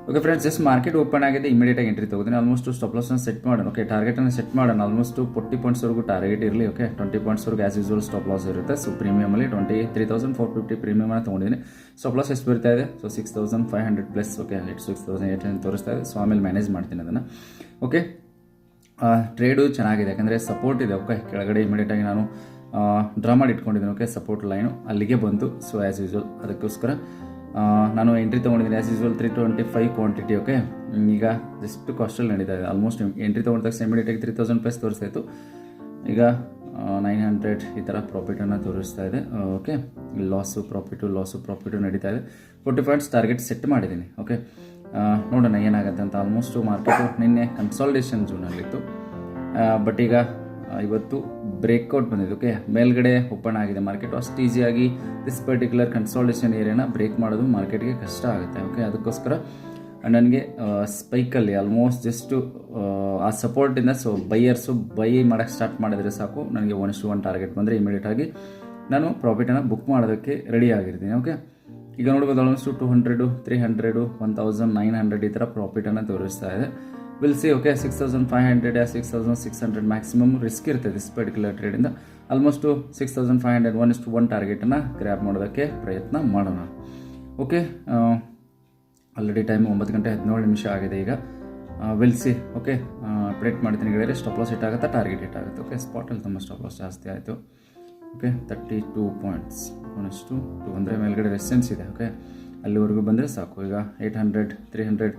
Okay friends, just market open ಆಗಿದೆ, ಇಮಿಡಿಯೇಟಾಗಿ entry ತಗೋತೀನಿ. ಆಲ್ಮೋಸ್ಟ್ ಸ್ಟಾಪ್ ಲಾಸ್ನ ಸೆಟ್ ಮಾಡೋಣ. ಓಕೆ, ಟಾರ್ಗೆಟನ್ನು ಸೆಟ್ ಮಾಡೋಣ. ಆಲ್ಮೋಸ್ಟ್ 40 ಪಾಯಿಂಟ್ಸ್ವರೆಗೂ ಟಾರ್ಗೆಟ್ ಇರಲಿ. ಓಕೆ, 20 ಪಾಯಿಂಟ್ಸ್ವರೆಗೂ ಆಸ್ ಯೂಸ್ವಲ್ ಸ್ಟಾಪ್ ಲಾಸ್ ಇರುತ್ತೆ. ಸೊ ಪ್ರೀಮಿಯಮಲ್ಲಿ 23,450 ಪ್ರೀಮಿಯಮನ್ನು ತೊಗೊಂಡಿದ್ದೀನಿ. ಸ್ಟಾಪ್ ಲಾಸ್ ಎಷ್ಟು ಬರ್ತಾ ಇದೆ? So 6,500 plus. ಓಕೆ, 6,800 ತೋರಿಸ್ತಾ ಇದೆ. ಸೊ ಆಮೇಲೆ ಮ್ಯಾನೇಜ್ ಮಾಡ್ತೀನಿ ಅದನ್ನು. ಓಕೆ, ಟ್ರೇಡು ಚೆನ್ನಾಗಿದೆ, ಯಾಕಂದರೆ ಸಪೋರ್ಟ್ ಇದೆ. ಓಕೆ, ಕೆಳಗಡೆ ಇಮಿಡಿಯೇಟಾಗಿ ನಾನು ಡ್ರಾ ಮಾಡಿ ಇಟ್ಕೊಂಡಿದ್ದೀನಿ. ಓಕೆ, ಸಪೋರ್ಟ್ ಲೈನು ಅಲ್ಲಿಗೆ ಬಂತು. ಸೊ ಆ್ಯಸ್ ಯೂಸ್ವಲ್ ಅದಕ್ಕೋಸ್ಕರ ನಾನು ಎಂಟ್ರಿ ತೊಗೊಂಡಿದ್ದೀನಿ. As usual 325 quantity. ಓಕೆ, ಈಗ ಜಸ್ಟ್ ಕಾಸ್ಟಲ್ಲಿ ನಡೀತಾ ಇದೆ. ಆಲ್ಮೋಸ್ಟ್ ಎಂಟ್ರಿ ತೊಗೊಂಡ ತಕ್ಷಣ ಇಮಿಡಿಯೇಟಾಗಿ 3,000 ಪ್ಲಸ್ ತೋರಿಸ್ತಾ ಇತ್ತು. ಈಗ 900 ಈ ಥರ ಪ್ರಾಫಿಟನ್ನು ತೋರಿಸ್ತಾ ಇದೆ. ಓಕೆ, ಲಾಸು ಪ್ರಾಫಿಟು ನಡೀತಾ ಇದೆ. 40 ಪಾಯಿಂಟ್ಸ್ ಟಾರ್ಗೆಟ್ ಸೆಟ್ ಮಾಡಿದ್ದೀನಿ. ಓಕೆ, ನೋಡೋಣ ಏನಾಗುತ್ತೆ ಅಂತ. ಆಲ್ಮೋಸ್ಟು ಮಾರ್ಕೆಟು ನಿನ್ನೆ ಕನ್ಸಾಲ್ಟೇಷನ್ ಝೋನಲ್ಲಿತ್ತು, ಬಟ್ ಈಗ ಇವತ್ತು ಬ್ರೇಕ್ಔಟ್ ಬಂದಿದೆ. ಓಕೆ, ಮೇಲ್ಗಡೆ ಓಪನ್ ಆಗಿದೆ ಮಾರ್ಕೆಟು. ಅಷ್ಟು ಈಸಿಯಾಗಿ ದಿಸ್ ಪರ್ಟಿಕ್ಯುಲರ್ ಕನ್ಸಾಲ್ಟೇಷನ್ ಏರಿಯಾನ ಬ್ರೇಕ್ ಮಾಡೋದು ಮಾರ್ಕೆಟ್ಗೆ ಕಷ್ಟ ಆಗುತ್ತೆ. ಓಕೆ, ಅದಕ್ಕೋಸ್ಕರ ನನಗೆ ಸ್ಪೈಕಲ್ಲಿ ಆಲ್ಮೋಸ್ಟ್ ಜಸ್ಟು ಆ ಸಪೋರ್ಟಿಂದ ಸೊ ಬೈಯರ್ಸು ಬೈ ಮಾಡೋಕ್ಕೆ ಸ್ಟಾರ್ಟ್ ಮಾಡಿದರೆ ಸಾಕು. ನನಗೆ 1:1 ಟಾರ್ಗೆಟ್ ಬಂದರೆ ಇಮಿಡಿಯೇಟಾಗಿ ನಾನು ಪ್ರಾಫಿಟನ್ನು ಬುಕ್ ಮಾಡೋದಕ್ಕೆ ರೆಡಿ ಆಗಿರ್ತೀನಿ. ಓಕೆ, ಈಗ ನೋಡ್ಬೋದು ಆಲ್ಮೋಸ್ಟ್ 200, 300, 1,900 ಈ ಥರ ಪ್ರಾಫಿಟನ್ನು ತೋರಿಸ್ತಾ ಇದೆ. Will see. Okay, 6,500 6,600 maximum risk ಇರುತ್ತೆ ದಿಸ್ ಪರ್ಟಿಕ್ಯುಲರ್ ಟ್ರೇಡಿಂದ. ಆಲ್ಮೋಸ್ಟು 6,500 1:1 ಟಾರ್ಗೆಟನ್ನು ಗ್ರ್ಯಾಬ್ ಮಾಡೋದಕ್ಕೆ ಪ್ರಯತ್ನ ಮಾಡೋಣ. ಓಕೆ, ಆಲ್ರೆಡಿ ಟೈಮ್ 9:17 ಆಗಿದೆ. ಈಗ ವಿಲ್ ಸಿ. ಓಕೆ, ಅಪ್ಡೇಟ್ ಮಾಡ್ತೀನಿ ಗೆಳೆಯರೆ. ಸ್ಟಾಪ್ ಲಾಸ್ ಹಿಟ್ ಆಗುತ್ತಾ, ಟಾರ್ಗೆಟ್ ಹಿಟ್ ಆಗುತ್ತೆ. ಓಕೆ, ಸ್ಪಾಟಲ್ಲಿ ತುಂಬ ಸ್ಟಾಪ್ ಲಾಸ್ ಜಾಸ್ತಿ ಆಯಿತು. ಓಕೆ, 32 ಪಾಯಿಂಟ್ಸ್ 1:2 ಅಂದರೆ ಮೇಲ್ಗಡೆ ರೆಸಿಸ್ಟೆನ್ಸ್ ಇದೆ. ಓಕೆ, ಅಲ್ಲಿವರೆಗೂ ಬಂದರೆ ಸಾಕು. ಈಗ 800, 300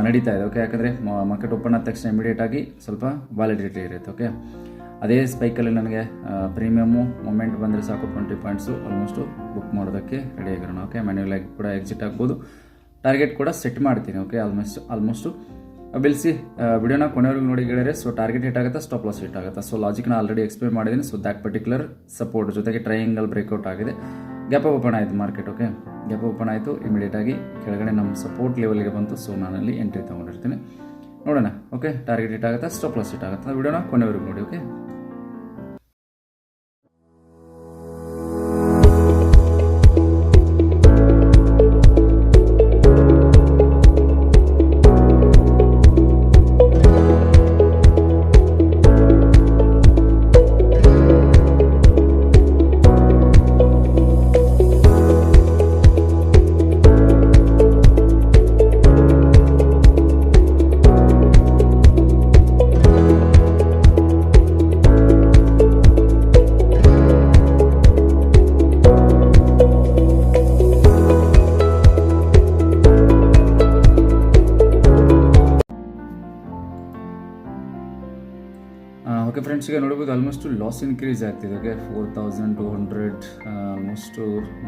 ನಡೀತಾ ಇದೆ. ಓಕೆ, ಯಾಕಂದರೆ ಮಾರ್ಕೆಟ್ ಓಪನ್ ಆದ ತಕ್ಷಣ ಇಮಿಡಿಯೇಟಾಗಿ ಸ್ವಲ್ಪ ವ್ಯಾಲಿಡಿಟಿ ಇರುತ್ತೆ. ಓಕೆ, ಅದೇ ಸ್ಪೈಕಲ್ಲಿ ನನಗೆ ಪ್ರೀಮಿಯಮು ಮೊಮೆಂಟ್ ಬಂದರೆ ಸಾಕು. 20 ಪಾಯಿಂಟ್ಸು ಆಲ್ಮೋಸ್ಟು ಬುಕ್ ಮಾಡೋದಕ್ಕೆ ರೆಡಿ ಆಗಿರೋಣ. ಓಕೆ, ಮ್ಯಾನ್ಯುವಲ್ ಆಗಿ ಕೂಡ ಎಕ್ಸಿಟ್ ಆಗ್ಬೋದು. ಟಾರ್ಗೆಟ್ ಕೂಡ ಸೆಟ್ ಮಾಡ್ತೀನಿ. Okay, almost will see. ವಿಡಿಯೋನ ಕೊನೆವರೆಗೂ ನೋಡಿ ಗೆಳೆಯರೆ. ಸೊ ಟಾರ್ಗೆಟ್ ಹಿಟ್ ಆಗುತ್ತಾ, ಸ್ಟಾಪ್ ಲಾಸ್ ಹಿಟ್ ಆಗುತ್ತಾ? ಸೊ ಲಾಜಿಕ್ನ ಆಲ್ರೆಡಿ ಎಕ್ಸ್ಪ್ಲೇನ್ ಮಾಡಿದ್ದೀನಿ. ಸೊ ದ್ಯಾಟ್ ಪರ್ಟಿಕ್ಯುಲರ್ ಸಪೋರ್ಟ್ ಜೊತೆಗೆ ಟ್ರಯಾಂಗಲ್ ಬ್ರೇಕ್ಔಟ್ ಆಗಿದೆ. ಗ್ಯಾಪ್ ಓಪನ್ ಆಯಿತು ಮಾರ್ಕೆಟ್. ಓಕೆ, ಗ್ಯಾಪ್ ಓಪನ್ ಆಯಿತು, ಇಮಿಡಿಯೇಟಾಗಿ ಕೆಳಗಡೆ ನಮ್ಮ ಸಪೋರ್ಟ್ ಲೆವೆಲ್ಗೆ ಬಂತು. ಸೊ ನಾನಲ್ಲಿ ಎಂಟ್ರಿ ತೊಗೊಂಡಿರ್ತೀನಿ. ನೋಡೋಣ. ಓಕೆ, ಟಾರ್ಗೆಟ್ ಹಿಟ್ ಆಗುತ್ತಾ, ಸ್ಟಾಪ್ ಲಾಸ್ ಹಿಟ್ ಆಗುತ್ತಾ? ವಿಡಿಯೋನ ಕೊನೆವರೆಗೂ ನೋಡಿ. ಓಕೆ, ಓಕೆ ಫ್ರೆಂಡ್ಸ್, ಈಗ ನೋಡ್ಬೋದು ಆಲ್ಮೋಸ್ಟ್ ಲಾಸ್ ಇನ್ಕ್ರೀಸ್ ಆಗ್ತಿದೆ. ಓಕೆ, 4,200 ಆಲ್ಮೋಸ್ಟು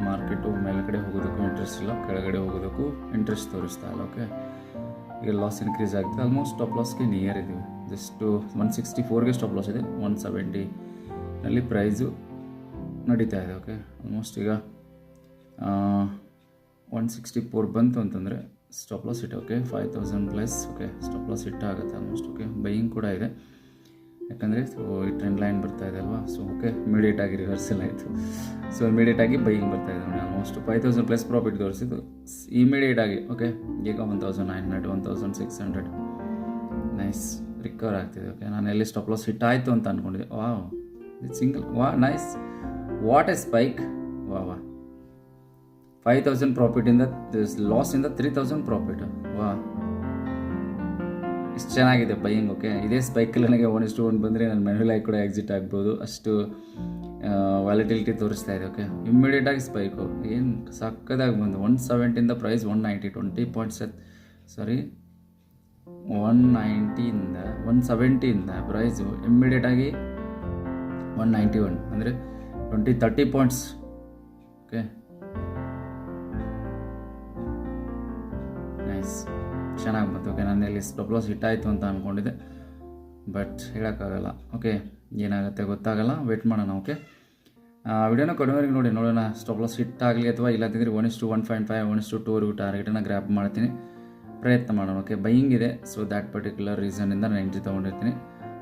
ಮಾರ್ಕೆಟು ಮೇಲ್ಗಡೆ ಹೋಗೋದಕ್ಕೂ ಇಂಟ್ರೆಸ್ಟ್ ಇಲ್ಲ, ಕೆಳಗಡೆ ಹೋಗೋದಕ್ಕೂ ಇಂಟ್ರೆಸ್ಟ್ ತೋರಿಸ್ತಾ ಇಲ್ಲ. ಓಕೆ, ಈಗ ಲಾಸ್ ಇನ್ಕ್ರೀಸ್ ಆಗ್ತಿದೆ. ಆಲ್ಮೋಸ್ಟ್ ಸ್ಟಾಪ್ ಲಾಸ್ಗೆ ನಿಯರ್ ಇದ್ದೀವಿ. ಜಸ್ಟು 164ಗೆ ಸ್ಟಾಪ್ ಲಾಸ್ ಇದೆ. 170ನಲ್ಲಿ ಪ್ರೈಸು ನಡೀತಾ ಇದೆ. ಓಕೆ, ಆಲ್ಮೋಸ್ಟ್ ಈಗ 164 ಬಂತು ಅಂತಂದರೆ stop loss hit. Okay, 5,000 plus. Okay, stop loss hit ಆಗುತ್ತೆ ಆಲ್ಮೋಸ್ಟ್. ಓಕೆ, ಬೈಯಿಂಗ್ ಕೂಡ ಇದೆ, ಯಾಕಂದರೆ ಸೊ ಈ ಟ್ರೆಂಡ್ ಲೈನ್ ಬರ್ತಾ ಇದೆ ಅಲ್ವಾ. ಸೊ ಓಕೆ, ಇಮಿಡಿಯೇಟಾಗಿ ರಿವರ್ಸಲ್ ಆಯಿತು. ಸೊ ಇಮಿಡಿಯೇಟಾಗಿ ಬೈಯಿಂಗ್ ಬರ್ತಾ ಇದೆ ನೋಡಿ. ಆಲ್ಮೋಸ್ಟ್ 5,000 ಪ್ಲಸ್ ಪ್ರಾಫಿಟ್ ತೋರಿಸಿದ್ದು ಇಮಿಡಿಯೇಟಾಗಿ. ಓಕೆ, ಈಗ 1,900, 1,600 ನೈಸ್ ರಿಕವರ್ ಆಗ್ತಿದೆ. ಓಕೆ, ನಾನು ಎಲ್ಲಿ ಸ್ಟಾಪ್ ಲಾಸ್ ಹಿಟ್ ಆಯಿತು ಅಂತ ಅಂದ್ಕೊಂಡಿದ್ದೆ. Single nice, what A spike. 5,000 ಪ್ರಾಫಿಟಿಂದ ಲಾಸಿಂದ 3,000 profit. ಇಷ್ಟು ಚೆನ್ನಾಗಿದೆ ಬೈಯಿಂಗ್. ಓಕೆ, ಇದೇ ಸ್ಪೈಕಲ್ಲಿ ನನಗೆ 1:1 ಬಂದರೆ ನಾನು ಮ್ಯಾನ್ಯುವಲ್ ಆಗಿ ಕೂಡ ಎಕ್ಸಿಟ್ ಆಗ್ಬೋದು. ಅಷ್ಟು ವ್ಯಾಲಿಟಿಲಿಟಿ ತೋರಿಸ್ತಾ ಇದೆ. ಓಕೆ, ಇಮ್ಮಿಡಿಯೇಟಾಗಿ ಸ್ಪೈಕು ಏನು ಸಕ್ಕದಾಗಿ ಬಂದು 170ಇಂದ ಪ್ರೈಸ್ 190, 20 ಪಾಯಿಂಟ್ಸ್. ಸಾರಿ, 190ಇಂದ 170ಇಂದ ಪ್ರೈಸು ಇಮ್ಮಿಡಿಯೇಟಾಗಿ 191 ಅಂದರೆ 30 ಪಾಯಿಂಟ್ಸ್. ಓಕೆ, ನೈಸ್, ಚೆನ್ನಾಗಿ ಬಂತು. ಓಕೆ, ನಾನು ಎಲ್ಲಿ ಸ್ಟಾಪ್ ಲಾಸ್ ಹಿಟ್ ಆಯಿತು ಅಂತ ಅಂದ್ಕೊಂಡಿದ್ದೆ, ಬಟ್ ಹೇಳೋಕ್ಕಾಗಲ್ಲ. ಓಕೆ, ಏನಾಗುತ್ತೆ ಗೊತ್ತಾಗಲ್ಲ, ವೇಟ್ ಮಾಡೋಣ. ಓಕೆ, ವಿಡಿಯೋನ ಕೊನೆವರೆಗೆ ನೋಡಿ. ನೋಡೋಣ ಸ್ಟಾಪ್ ಲಾಸ್ ಹಿಟ್ ಆಗಲಿ ಅಥವಾ ಇಲ್ಲದಿದ್ದರೆ 1:1.5, 1:2ವರೆಗೂ ಟಾರ್ಗೆಟನ್ನು ಗ್ರ್ಯಾಪ್ ಮಾಡ್ತೀನಿ, ಪ್ರಯತ್ನ ಮಾಡೋಣ. ಓಕೆ, ಬೈಯಿಂಗ್ ಇದೆ. ಸೊ ದ್ಯಾಟ್ ಪರ್ಟಿಕ್ಯುಲರ್ ರೀಸನ್ನಿಂದ ನಾನು ಎಂಟ್ರಿ ತೊಗೊಂಡಿರ್ತೀನಿ.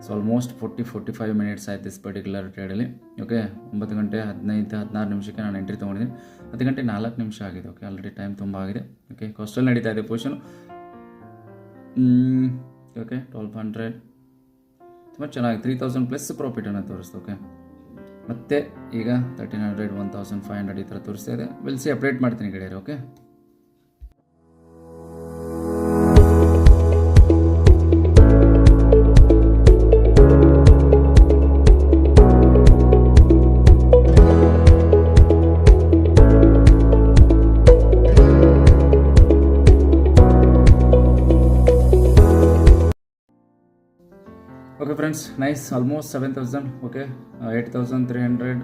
ಸೊ ಆಲ್ಮೋಸ್ಟ್ 40-45 ಮಿನಿಟ್ಸ್ ಆಯ್ತು ದಿಸ್ ಪರ್ಟಿಕ್ಯುಲರ್ ಟ್ರೇಡಲ್ಲಿ. ಓಕೆ, 9:15-16 ನಾನು ಎಂಟ್ರಿ ತೊಗೊಂಡಿದ್ದೀನಿ. 10 ಗಂಟೆ 4 ನಿಮಿಷ ಆಗಿದೆ. ಓಕೆ, ಆಲ್ರೆಡಿ ಟೈಮ್ ತುಂಬ ಆಗಿದೆ. ಓಕೆ, ಕಾಸ್ಟಲ್ಲಿ ನಡೀತಾ ಇದೆ ಪೊಸಿಷನು. ಓಕೆ 1200 ತುಂಬ ಚೆನ್ನಾಗಿ 3000 ಪ್ಲಸ್ ಪ್ರಾಫಿಟನ್ನು ತೋರಿಸ್ತು. ಓಕೆ, ಮತ್ತೆ ಈಗ 1300 1500 ಈ ಥರ ತೋರಿಸ್ತಾ ಇದೆ. ವಿಲ್ ಸಿ, ಅಪ್ಡೇಟ್ ಮಾಡ್ತೀನಿ ಗೆಳೆಯರು. Okay, okay friends, nice. Almost 7000. Okay, 8300.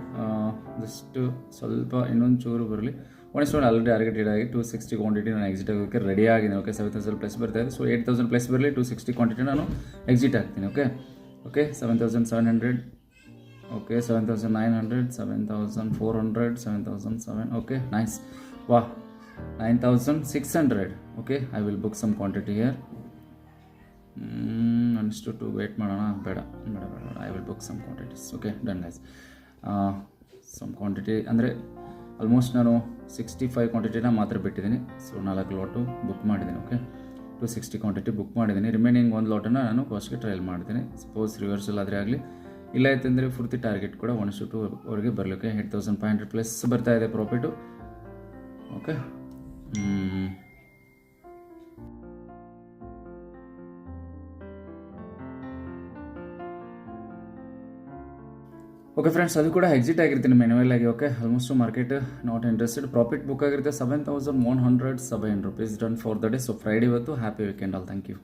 Just ಸ್ವಲ್ಪ ಇನ್ನೊಂದು ಚೂರು ಬರಲಿ. ಒನ್ ಆಲ್ರೆಡಿ ಟಾರ್ಗೆಟೆಡ್ ಆಗಿ 260 ಕ್ವಾಂಟಿಟಿ ನಾನು ಎಕ್ಸಿಟ್ ಆಗೋಕ್ಕೆ ರೆಡಿ ಆಗಿದ್ದೀನಿ. ಓಕೆ, 7000 ಪ್ಲಸ್ ಬರ್ತಾ ಇದೆ. ಸೊ 8000 ಪ್ಲಸ್ ಬರಲಿ, 260 ಕ್ವಾಂಟಿಟಿ ನಾನು ಎಕ್ಸಿಟ್ ಆಗ್ತೀನಿ. Okay okay 7700. Okay 7900, 7400, 7007. Okay, nice. ವಾ, 9600. Okay, I will book some quantity here. ಅನಿಸ್ತು ಟು ವೇಟ್ ಮಾಡೋಣ. ಬೇಡ, I will book some quantities. Okay, done guys. Some quantity ಅಂದರೆ ಆಲ್ಮೋಸ್ಟ್ ನಾನು 65 ಕ್ವಾಂಟಿಟಿನ ಮಾತ್ರ ಬಿಟ್ಟಿದ್ದೀನಿ. ಸೊ 4 ಲಾಟು ಬುಕ್ ಮಾಡಿದ್ದೀನಿ. ಓಕೆ, 260 ಕ್ವಾಂಟಿಟಿ ಬುಕ್ ಮಾಡಿದ್ದೀನಿ. ರಿಮೈನಿಂಗ್ 1 ಲಾಟನ್ನು ನಾನು ಫಸ್ಟ್ಗೆ ಟ್ರಯಲ್ ಮಾಡ್ತೀನಿ. ಸಪೋಸ್ ರಿವರ್ಸಲ್ ಆದರೆ ಆಗಲಿ, ಇಲ್ಲ ಆಯ್ತಂದರೆ ಪೂರ್ತಿ ಟಾರ್ಗೆಟ್ ಕೂಡ 1:2 ವರೆಗೆ ಬರಲಿಕ್ಕೆ 8500 ಪ್ಲಸ್ ಬರ್ತಾ ಇದೆ ಪ್ರಾಫಿಟು. ಓಕೆ, ಓಕೆ ಫ್ರೆಂಡ್ಸ್, ಅದು ಕೂಡ ಎಕ್ಸಿಟ್ ಆಗಿರ್ತೀನಿ ಮೆನ್ಯುವಲ್ ಆಗಿ. Okay, almost market not interested. Profit book ಆಗಿರುತ್ತೆ 7107 rupees done for the day. So Friday ಇವತ್ತು. Happy weekend all. Thank you.